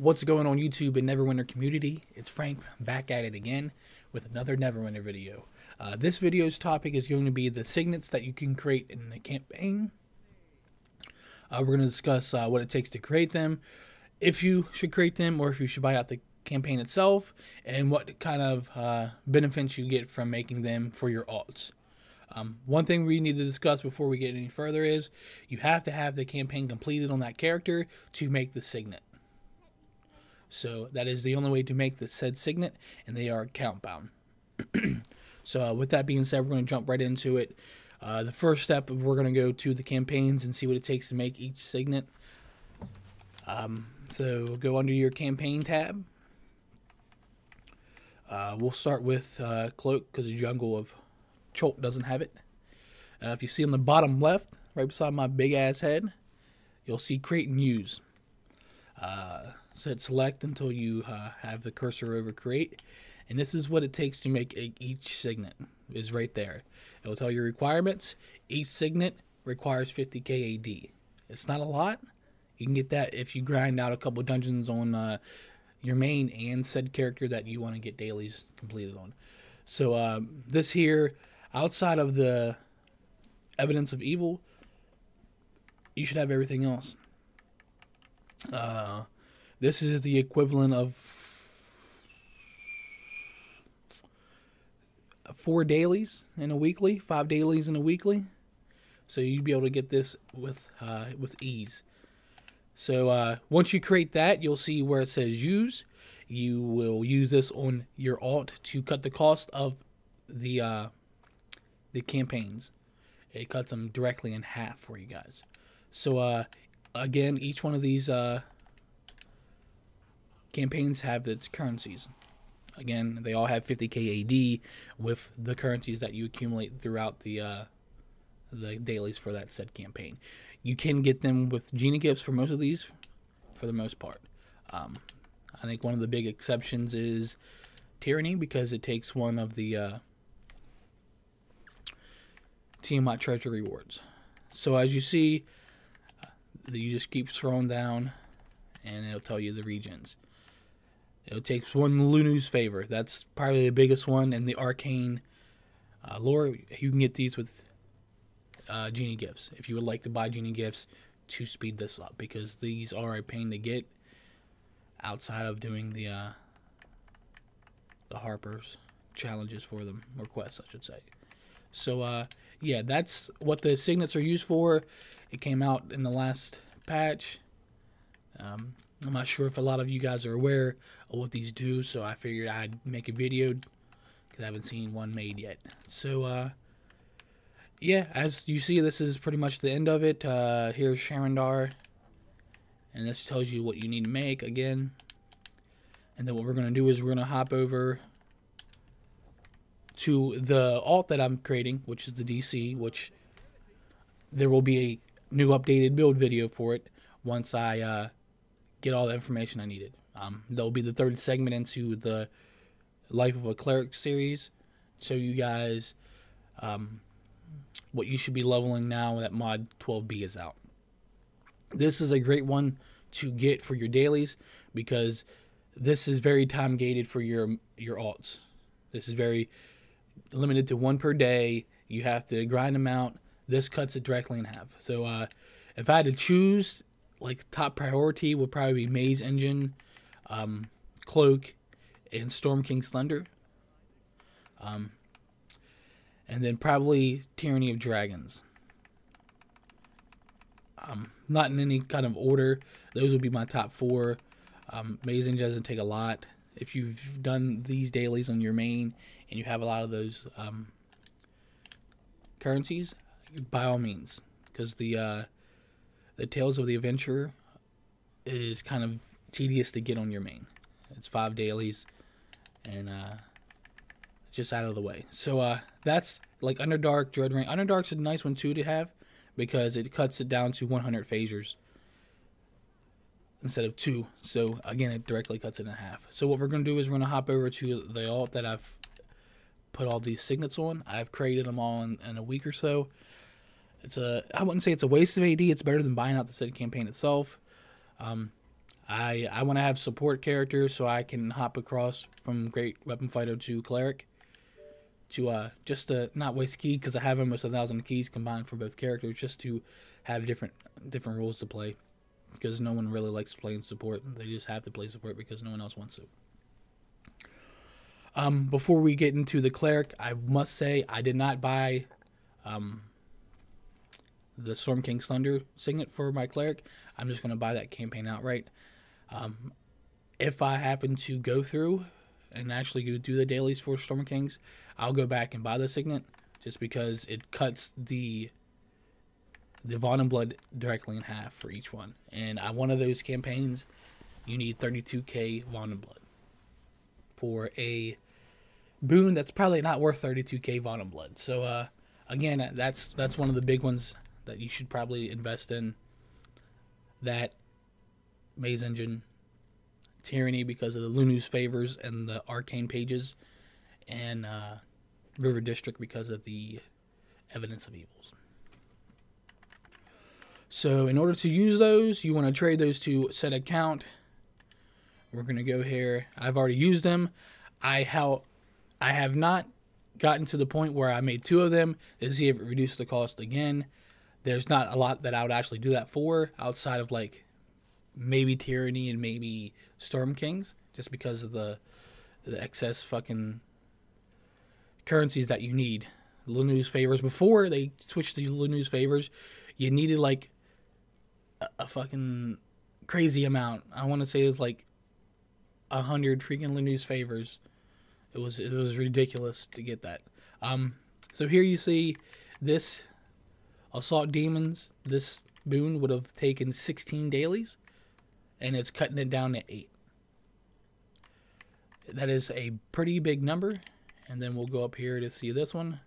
What's going on YouTube and Neverwinter community? It's Frank back at it again with another Neverwinter video. This video's topic is going to be the signets that you can create in the campaign. We're going to discuss what it takes to create them, if you should create them or if you should buy out the campaign itself, and what kind of benefits you get from making them for your alts. One thing we need to discuss before we get any further is you have to have the campaign completed on that character to make the signet. So that is the only way to make the said signet, and they are count bound. So with that being said, we're going to jump right into it. The first step, we're going to go to the campaigns and see what it takes to make each signet. So go under your campaign tab. We'll start with Cloak because the jungle of Cloak doesn't have it. If you see on the bottom left, right beside my big ass head, you'll see create and use. So hit select until you have the cursor over create, and this is what it takes to make each signet. Is right there. It will tell you requirements. Each signet requires 50k AD. It's not a lot. You can get that if you grind out a couple dungeons on your main and said character that you want to get dailies completed on. So this here, outside of the evidence of evil, you should have everything else. This is the equivalent of 4 dailies in a weekly, 5 dailies in a weekly. So you'd be able to get this with ease. So once you create that, you'll see where it says use. You will use this on your alt to cut the cost of the campaigns. It cuts them directly in half for you guys. So again, each one of these campaigns have its currencies. Again, they all have 50k AD with the currencies that you accumulate throughout the dailies for that said campaign. You can get them with genie gifts for most of these, for the most part. I think one of the big exceptions is Tyranny, because it takes one of the Tiamat treasure rewards. So as you see, you just keep scrolling down, and it'll tell you the regions. It takes one Lunu's favor. That's probably the biggest one in the arcane lore. You can get these with genie gifts if you would like to buy genie gifts to speed this up, because these are a pain to get outside of doing the Harper's challenges for them, requests I should say. So yeah, that's what the signets are used for. It came out in the last patch. I'm not sure if a lot of you guys are aware of what these do, so I figured I'd make a video because I haven't seen one made yet. So yeah, as you see, this is pretty much the end of it. Here's Sharandar, and this tells you what you need to make again. And then what we're going to do is we're going to hop over to the alt that I'm creating, which is the DC, which there will be a new updated build video for it once I get all the information I needed. That'll be the third segment into the Life of a Cleric series. Show you guys what you should be leveling now that mod 12B is out. This is a great one to get for your dailies, because this is very time gated for your alts. This is very limited to 1 per day. You have to grind them out. This cuts it directly in half. So if I had to choose, like, top priority would probably be Maze Engine, Cloak, and Storm King's Thunder. And then probably Tyranny of Dragons. Not in any kind of order. Those would be my top 4. Maze Engine doesn't take a lot. If you've done these dailies on your main and you have a lot of those currencies, by all means, because the Tales of the Adventurer is kind of tedious to get on your main. It's 5 dailies and just out of the way. So that's like Underdark, Dreadrank. Underdark's a nice one too to have, because it cuts it down to 100 phasers instead of 2. So again, it directly cuts it in half. So what we're going to do is we're going to hop over to the alt that I've put all these signets on. I've created them all in a week or so. I wouldn't say it's a waste of AD. It's better than buying out the said campaign itself. I want to have support characters so I can hop across from Great Weapon Fighter to Cleric to just to not waste key, because I have almost 1,000 keys combined for both characters, just to have different roles to play, because no one really likes playing support. They just have to play support because no one else wants to. Before we get into the Cleric, I must say I did not buy the Storm King's Thunder signet for my Cleric. I'm just going to buy that campaign outright. If I happen to go through and actually go do the dailies for Storm Kings, I'll go back and buy the signet, just because it cuts the Von and Blood directly in half for each one. And on one of those campaigns, you need 32k Von and Blood for a boon that's probably not worth 32k Von and Blood. So again, that's one of the big ones that you should probably invest in. That Maze Engine, Tyranny because of the Lunu's Favors and the Arcane Pages, and River District because of the Evidence of Evils. So in order to use those, you want to trade those to set account. We're going to go here. I've already used them. I have not gotten to the point where I made 2 of them to see if it reduced the cost again. There's not a lot that I would actually do that for, outside of like maybe Tyranny and maybe Storm Kings, just because of the excess fucking currencies that you need. Lunu's Favors, before they switched to Lunu's Favors, you needed like a fucking crazy amount. I want to say it was like 100 freaking Lunu's Favors. It was ridiculous to get that. So here you see this Assault Demons. This boon would have taken 16 dailies, and it's cutting it down to 8. That is a pretty big number. And then we'll go up here to see this one.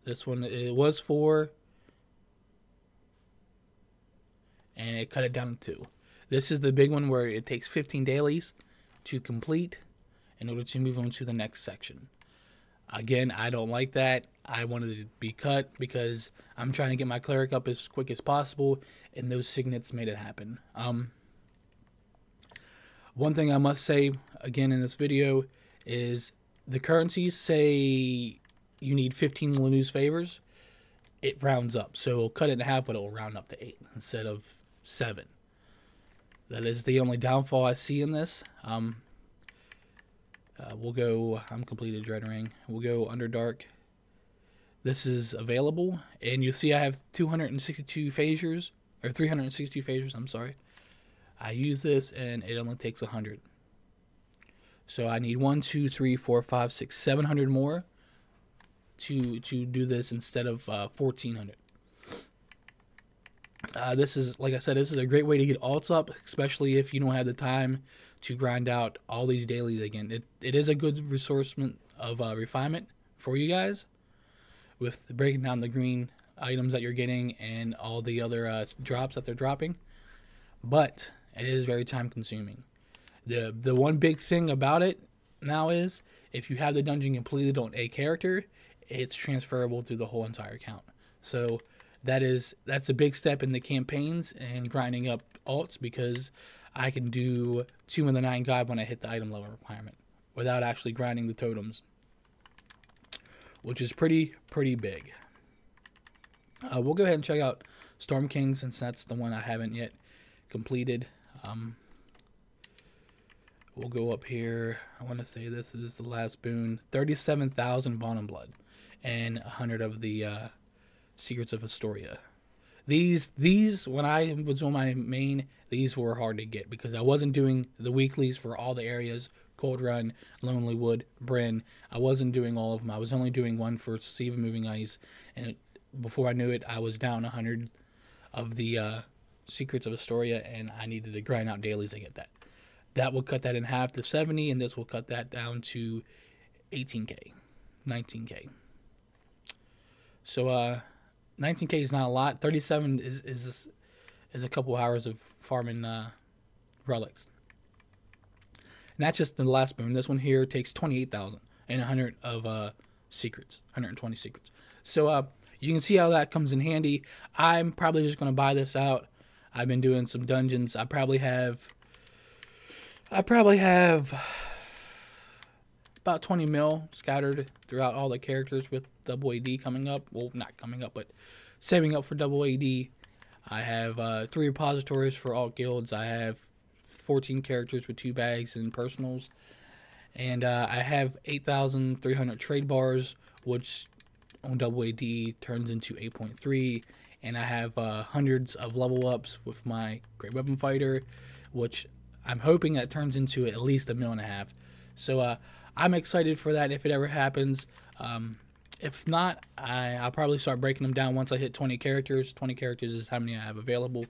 This one, it was 4, and it cut it down to 2. This is the big one where it takes 15 dailies to complete in order to move on to the next section. Again, I don't like that. I wanted it to be cut because I'm trying to get my Cleric up as quick as possible, and those signets made it happen. One thing I must say again in this video is the currencies say you need 15 Lunu's Favors. It rounds up, so it'll cut it in half, but it'll round up to 8 instead of 7. That is the only downfall I see in this. We'll go, I'm completed Dread Ring. We'll go Underdark. This is available, and you see I have 262 phasers, or 362 phasers, I'm sorry. I use this, and it only takes 100. So I need 1, 2, 3, 4, 5, 6, 700 more to do this instead of 1,400. This is, like I said, this is a great way to get alts up, especially if you don't have the time to grind out all these dailies again. It is a good resourcement of refinement for you guys, with breaking down the green items that you're getting and all the other drops that they're dropping. But it is very time consuming. The one big thing about it now is if you have the dungeon completed on a character, it's transferable to the whole entire account. So that's a big step in the campaigns and grinding up alts, because I can do Tomb of the Nine God when I hit the item level requirement without actually grinding the totems, which is pretty big. We'll go ahead and check out Storm King, since that's the one I haven't yet completed. We'll go up here. I want to say this is the last boon. 37,000 Von and Blood and 100 of the Secrets of Astoria. These when I was on my main, these were hard to get because I wasn't doing the weeklies for all the areas. Cold Run, Lonely Wood, Bryn. I wasn't doing all of them. I was only doing one for Sea of Moving Ice, and before I knew it, I was down 100 of the Secrets of Astoria, and I needed to grind out dailies to get that. That will cut that in half to 70, and this will cut that down to 18k, 19k. So 19k is not a lot. 37 is a couple hours of farming relics. And that's just the last boon. This one here takes 28,000 and 100 of secrets, 120 secrets. So you can see how that comes in handy. I'm probably just going to buy this out. I've been doing some dungeons. I probably have I probably have about 20 mil scattered throughout all the characters with double AD coming up. Well, not coming up, but saving up for double AD. I have 3 repositories for all guilds. I have 14 characters with 2 bags and personals. And I have 8,300 trade bars, which on double AD turns into 8.3. And I have hundreds of level ups with my Great Weapon Fighter, which I'm hoping that turns into at least 1.5 million. So I'm excited for that if it ever happens. If not, I'll probably start breaking them down once I hit 20 characters. 20 characters is how many I have available.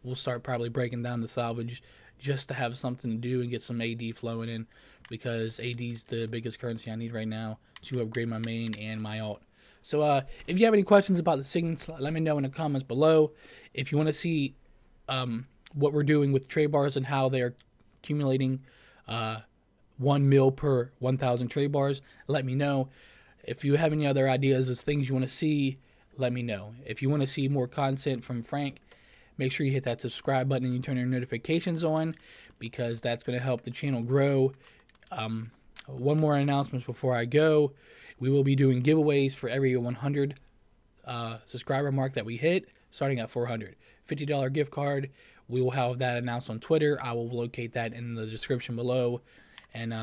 We'll start probably breaking down the salvage just to have something to do and get some AD flowing in, because AD is the biggest currency I need right now to upgrade my main and my alt. So if you have any questions about the signets, let me know in the comments below. If you want to see what we're doing with trade bars and how they're accumulating 1 mil per 1,000 trade bars, let me know. If you have any other ideas of things you want to see, let me know. If you want to see more content from Frank, make sure you hit that subscribe button and you turn your notifications on, because that's going to help the channel grow. One more announcement before I go. We will be doing giveaways for every 100 subscriber mark that we hit, starting at 400. $50 gift card. We will have that announced on Twitter. I will locate that in the description below. And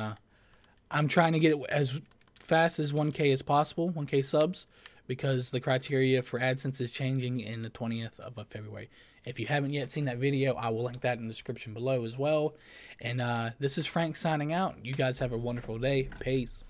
I'm trying to get it as fast as 1K as possible, 1K subs, because the criteria for AdSense is changing in the 20th of February. If you haven't yet seen that video, I will link that in the description below as well. And this is Frank signing out. You guys have a wonderful day. Peace.